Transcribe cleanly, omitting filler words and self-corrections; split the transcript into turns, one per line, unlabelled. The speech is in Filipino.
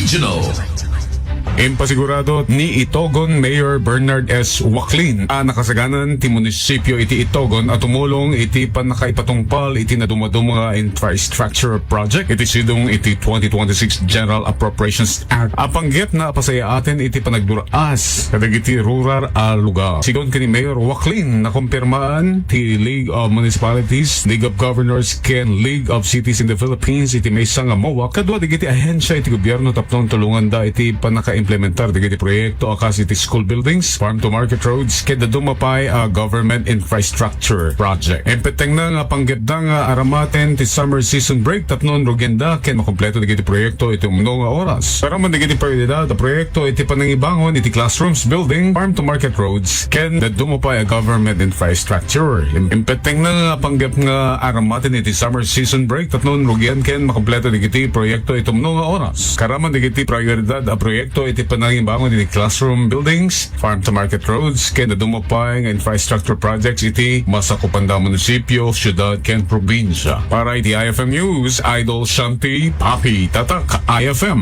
Regional.
Impasigurado ni Itogon Mayor Bernard S. Waclin nakasaganan ti munisipyo iti Itogon at tumulong iti panakaipatungpal iti nadumado mga infrastructure project iti sidong iti 2026 General Appropriations Act. Apanggit na pasaya atin iti panagduraas kadag iti rural lugar. Sigon kini Mayor Waclin na kumpirmaan ti League of Municipalities, League of Governors ken League of Cities in the Philippines iti may nga MOA kadwa digiti ahensya iti gobyerno tapnon tulungan da iti implementar digiti proyekto akas iti school buildings, farm to market roads, keda dumapay government infrastructure project. Empeteng na nga panggitda nga aramaten ti summer season break tapnon rugenda ken makompleto digiti proyekto iti umno nga oras. Para man digiti prioridad a proyekto iti panangibangon iti classrooms building, farm to market roads, ken dumapay government infrastructure. Empeteng na nga panggit nga aramaten iti summer season break tapnon rugyan ken makompleto digiti proyekto iti umno nga oras. Karaman digiti prioridad a proyekto iti panangibangon iti classroom buildings, farm to market roads, ken dumapay nga infrastructure projects iti masakupan da munisipyo, syudad ken probinsya. Para iti IFM News, Idol Shanti Papi Tatak IFM.